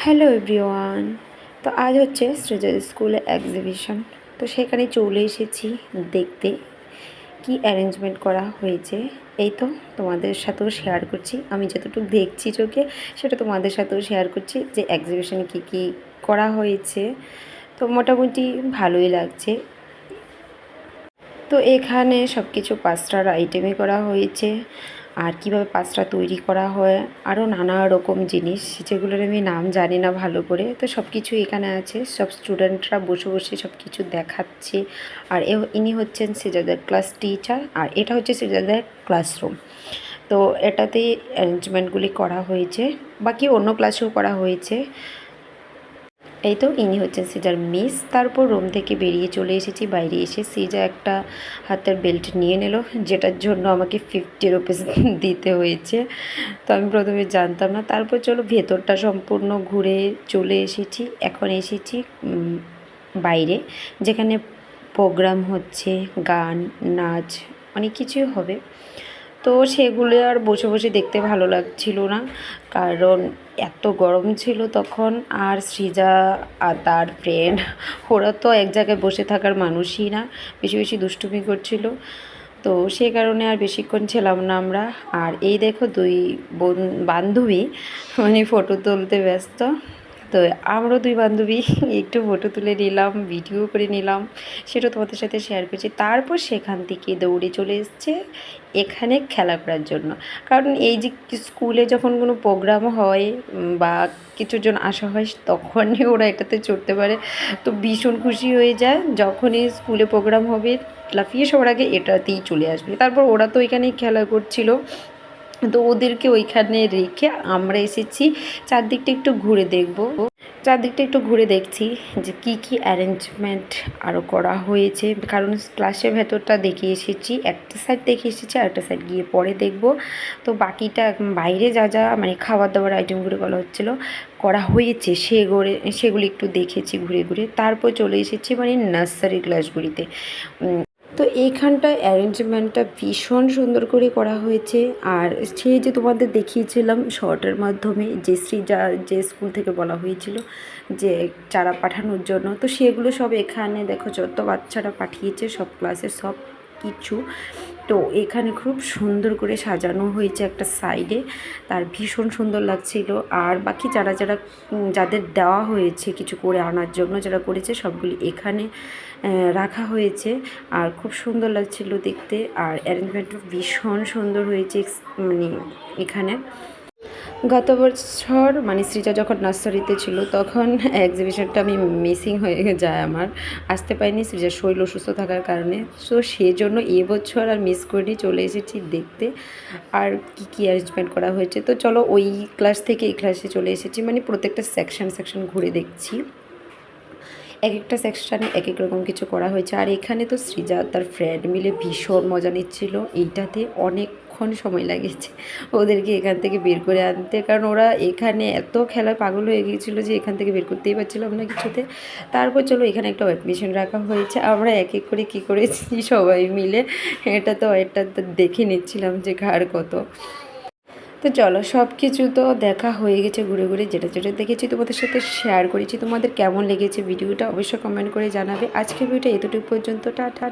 Hello everyone. তো আজ হচ্ছে সৃজা স্কুলে এক্সিবিশন। তো সেখানে চলে এসেছি দেখতে কি অ্যারেঞ্জমেন্ট করা হয়েছে। এই তো তোমাদের সাথেও শেয়ার করছি, আমি যতটুকু দেখছি চোখে সেটা তোমাদের সাথেও শেয়ার করছি যে এক্সিবিশনে কী কী করা হয়েছে। তো মোটামুটি ভালোই লাগছে। তো এখানে সব কিছু পাস্তার আইটেমে করা হয়েছে, আর কীভাবে পাস্তা তৈরি করা হয়, আরও নানা রকম জিনিস যেগুলোর আমি নাম জানি না ভালো করে। তো সব কিছু এখানে আছে, সব স্টুডেন্টরা বসে বসে সব কিছু দেখাচ্ছে। আর ইনি হচ্ছেন সৃজাদের ক্লাস টিচার, আর এটা হচ্ছে সৃজাদের ক্লাসরুম। তো এটাতেই অ্যারেঞ্জমেন্টগুলি করা হয়েছে, বাকি অন্য ক্লাসেও করা হয়েছে। এই তো ইনি হচ্ছেন সৃজার মিস। তারপর রুম থেকে বেরিয়ে চলে এসেছি। বাইরে এসে সৃজা একটা হাতের বেল্ট নিয়ে নিল, যেটার জন্য আমাকে 50 রুপিস দিতে হয়েছে। তো আমি প্রথমে জানতাম না। তারপর চলো ভেতরটা সম্পূর্ণ ঘুরে চলে এসেছি। এখন এসেছি বাইরে, যেখানে প্রোগ্রাম হচ্ছে, গান নাচ অনেক কিছুই হবে। তো সেগুলো আর বসে বসে দেখতে ভালো লাগছিল না, কারণ এত গরম ছিল তখন। আর সৃজা আর তার ফ্রেন্ড ওরা তো এক জায়গায় বসে থাকার মানুষই না, বেশি বেশি দুষ্টুমি করছিল। তো সে কারণে আর বেশিক্ষণ ছিলাম না আমরা। আর এই দেখো দুই বান্ধবী মানে ফটো তুলতে ব্যস্ত। তো আমরাও দুই বান্ধবী একটু ফটো তুলে নিলাম, ভিডিও করে নিলাম, সেটা তোমাদের সাথে শেয়ার করছি। তারপর সেখান থেকে দৌড়ে চলে এসছে এখানে খেলা করার জন্য। কারণ এই যে স্কুলে যখন কোনো প্রোগ্রাম হয় বা কিছুজন আসা হয়, তখনই ওরা এটাতে চড়তে পারে। তো ভীষণ খুশি হয়ে যায় যখনই স্কুলে প্রোগ্রাম হবে, লাফিয়ে সবার আগে এটাতেই চলে আসবে। তারপর ওরা তো ওইখানেই খেলা করছিল, তো ওদেরকে ওইখানে রেখে আমরা এসেছি চারদিকটা একটু ঘুরে দেখব। চারদিকটা একটু ঘুরে দেখছি যে কি কি অ্যারেঞ্জমেন্ট আরও করা হয়েছে, কারণ ক্লাসের ভেতরটা দেখে এসেছি, একটা সাইড দেখে এসেছি, আরেকটা সাইড গিয়ে পরে দেখব। তো বাকিটা বাইরে যা যা মানে খাবার দাবার আইটেমগুলো বলা হচ্ছিলো করা হয়েছে, সেগুলি একটু দেখেছি ঘুরে ঘুরে। তারপর চলে এসেছি মানে নার্সারি ক্লাসগুলিতে। তো এইখানটায় অ্যারেঞ্জমেন্টটা ভীষণ সুন্দর করে করা হয়েছে। আর সেই যে তোমাদের দেখিয়েছিলাম শর্টের মাধ্যমে যে যে স্কুল থেকে বলা হয়েছিল যে চারা পাঠানোর জন্য, তো সেগুলো সব এখানে দেখো যত বাচ্চারা পাঠিয়েছে সব ক্লাসের সব কিছু। তো এখানে খুব সুন্দর করে সাজানো হয়েছে একটা সাইডে, তার ভীষণ সুন্দর লাগছিল। আর বাকি যাদের দেওয়া হয়েছে কিছু করে আনার জন্য, যারা করেছে সবগুলি এখানে রাখা হয়েছে। আর খুব সুন্দর লাগছিল দেখতে, আর অ্যারেঞ্জমেন্টটা ভীষণ সুন্দর হয়েছে। মানে এখানে গত বছর মানে সৃজা যখন নার্সারিতে ছিল তখন এক্সিবিশনটা আমি মিসিং হয়ে যায়, আমার আসতে পারিনি সৃজার শরীর অসুস্থ থাকার কারণে। সো সেই জন্য এবছর আর মিস করিনি, চলে এসেছি দেখতে আর কি কী অ্যারেঞ্জমেন্ট করা হয়েছে। তো চলো ওই ক্লাস থেকে এই ক্লাসে চলে এসেছি, মানে প্রত্যেকটা সেকশন ঘুরে দেখছি। এক একটা সেকশানে এক এক রকম কিছু করা হয়েছে। আর এখানে তো সৃজা তার ফ্রেন্ড মিলে ভীষণ মজা নিচ্ছিল। এইটাতে অনেকক্ষণ সময় লাগিয়েছে ওদেরকে এখান থেকে বের করে আনতে, কারণ ওরা এখানে এত খেলায় পাগল হয়ে গিয়েছিলো যে এখান থেকে বের করতেই পারছিলাম না কিছুতে। তারপর চলো এখানে একটা অ্যাডমিশন রাখা হয়েছে, আমরা এক এক করে কী করেছি সবাই মিলে এটা তো দেখে নিচ্ছিলাম যে ঘাড় কত। তো চলো সব কিছু তো দেখা হয়ে গেছে ঘুরে ঘুরে, যেটা যেটা দেখেছি তোমাদের সাথে শেয়ার করেছি। তোমাদের কেমন লেগেছে ভিডিওটা অবশ্যই কমেন্ট করে জানাবে। আজকের ভিডিওটা এতটুকু পর্যন্ত, টাটা।